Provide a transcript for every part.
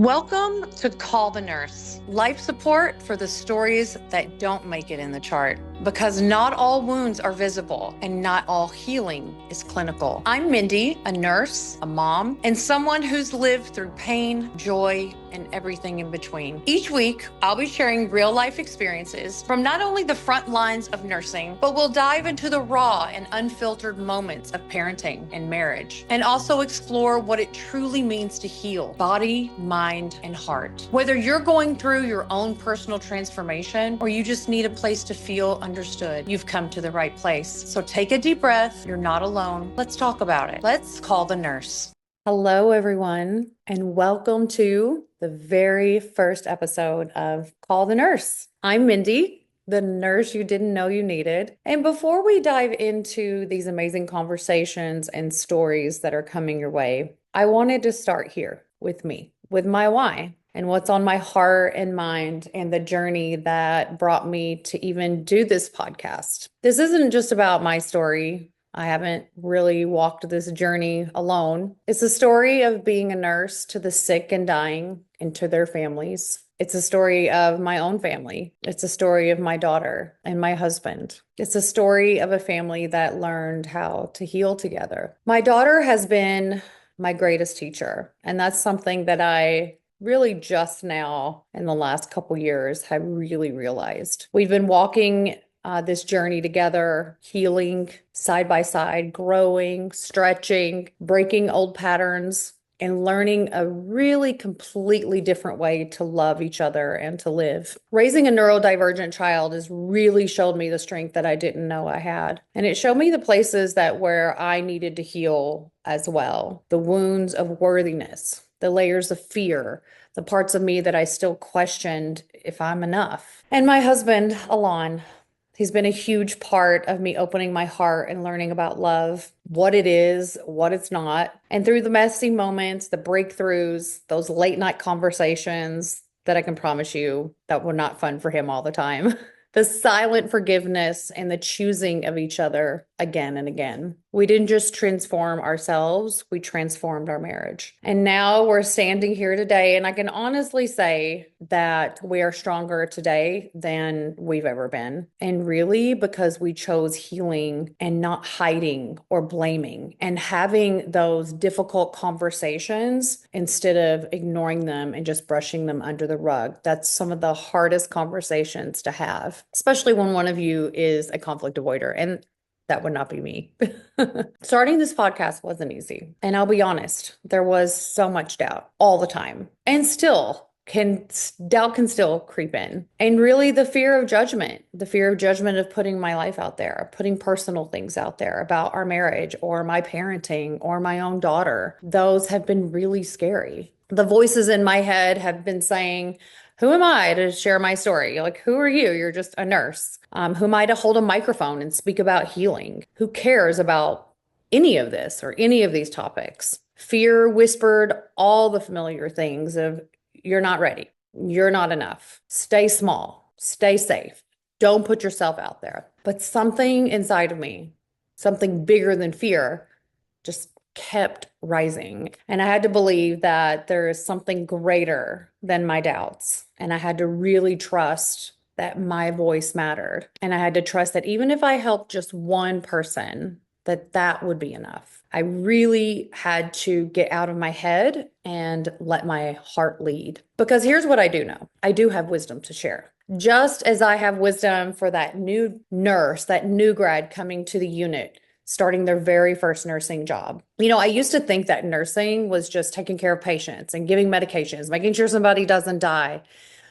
Welcome to Call the Nurse, life support for the stories that don't make it in the chart. Because not all wounds are visible and not all healing is clinical. I'm Mindie, a nurse, a mom, and someone who's lived through pain, joy, and everything in between. Each week, I'll be sharing real life experiences from not only the front lines of nursing, but we'll dive into the raw and unfiltered moments of parenting and marriage, and also explore what it truly means to heal body, mind, and heart. Whether you're going through your own personal transformation or you just need a place to feel understood, you've come to the right place. So take a deep breath. You're not alone. Let's talk about it. Let's call the nurse. Hello, everyone, and welcome to the very first episode of Call the Nurse. I'm Mindie, the nurse you didn't know you needed. And before we dive into these amazing conversations and stories that are coming your way, I wanted to start here with me, with my why, and what's on my heart and mind, and the journey that brought me to even do this podcast. This isn't just about my story. I haven't really walked this journey alone. It's a story of being a nurse to the sick and dying and to their families. It's a story of my own family. It's a story of my daughter and my husband. It's a story of a family that learned how to heal together. My daughter has been my greatest teacher, and that's something that I really just now in the last couple years have really realized. We've been walking this journey together, healing side by side, growing, stretching, breaking old patterns, and learning a really completely different way to love each other and to live. Raising a neurodivergent child has really showed me the strength that I didn't know I had. And it showed me the places where I needed to heal as well. The wounds of worthiness, the layers of fear, the parts of me that I still questioned if I'm enough. And my husband, Alon, he's been a huge part of me opening my heart and learning about love, what it is, what it's not. And through the messy moments, the breakthroughs, those late night conversations that I can promise you that were not fun for him all the time. The silent forgiveness and the choosing of each other again and again. We didn't just transform ourselves, we transformed our marriage. And now we're standing here today, and I can honestly say that we are stronger today than we've ever been. And really because we chose healing and not hiding or blaming and having those difficult conversations instead of ignoring them and just brushing them under the rug. That's some of the hardest conversations to have, especially when one of you is a conflict avoider. And that would not be me. Starting this podcast wasn't easy. And I'll be honest, there was so much doubt all the time. And doubt can still creep in. And really the fear of judgment of putting my life out there, putting personal things out there about our marriage or my parenting or my own daughter. Those have been really scary. The voices in my head have been saying, who am I to share my story? Like, who are you? You're just a nurse. Who am I to hold a microphone and speak about healing? Who cares about any of this or any of these topics? Fear whispered all the familiar things of, you're not ready. You're not enough. Stay small. Stay safe. Don't put yourself out there. But something inside of me, something bigger than fear, just kept rising. And I had to believe that there is something greater than my doubts. And I had to really trust that my voice mattered. And I had to trust that even if I helped just one person, that would be enough. I really had to get out of my head and let my heart lead. Because here's what I do know. I do have wisdom to share. Just as I have wisdom for that new nurse, that new grad coming to the unit, starting their very first nursing job. I used to think that nursing was just taking care of patients and giving medications, making sure somebody doesn't die.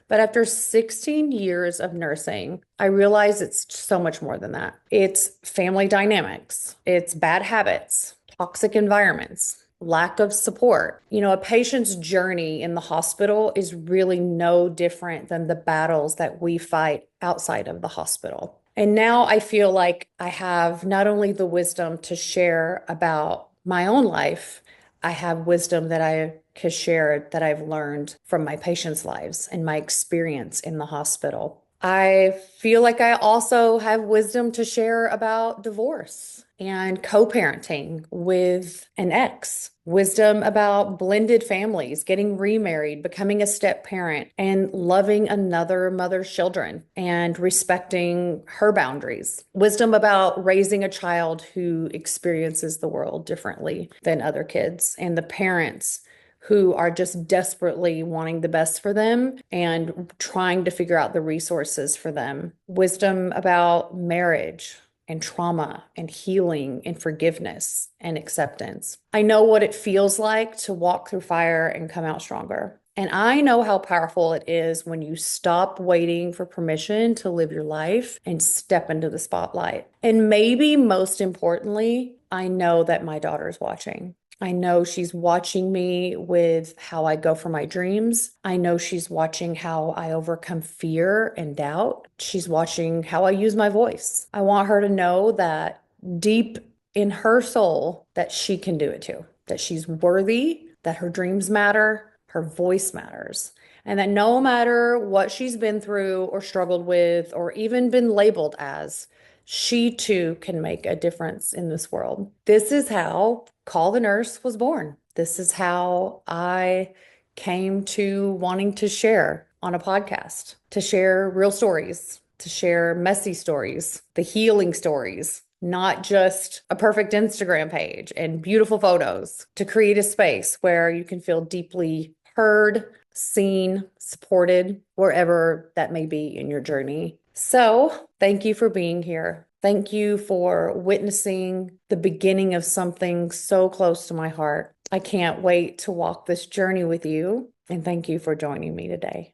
But after 16 years of nursing, I realized it's so much more than that. It's family dynamics, it's bad habits, toxic environments, lack of support. A patient's journey in the hospital is really no different than the battles that we fight outside of the hospital. And now I feel like I have not only the wisdom to share about my own life, I have wisdom that I can share that I've learned from my patients' lives and my experience in the hospital. I feel like I also have wisdom to share about divorce and co-parenting with an ex, wisdom about blended families, getting remarried, becoming a step parent, and loving another mother's children and respecting her boundaries, wisdom about raising a child who experiences the world differently than other kids, and the parents who are just desperately wanting the best for them and trying to figure out the resources for them. Wisdom about marriage and trauma and healing and forgiveness and acceptance. I know what it feels like to walk through fire and come out stronger. And I know how powerful it is when you stop waiting for permission to live your life and step into the spotlight. And maybe most importantly, I know that my daughter's watching. I know she's watching me with how I go for my dreams. I know she's watching how I overcome fear and doubt. She's watching how I use my voice. I want her to know that deep in her soul that she can do it too, that she's worthy, that her dreams matter, her voice matters, and that no matter what she's been through or struggled with or even been labeled as, she too can make a difference in this world. This is how Call the Nurse was born. This is how I came to wanting to share on a podcast, to share real stories, to share messy stories, the healing stories, not just a perfect Instagram page and beautiful photos, to create a space where you can feel deeply heard, seen, supported, wherever that may be in your journey. So, thank you for being here. Thank you for witnessing the beginning of something so close to my heart. I can't wait to walk this journey with you, and thank you for joining me today.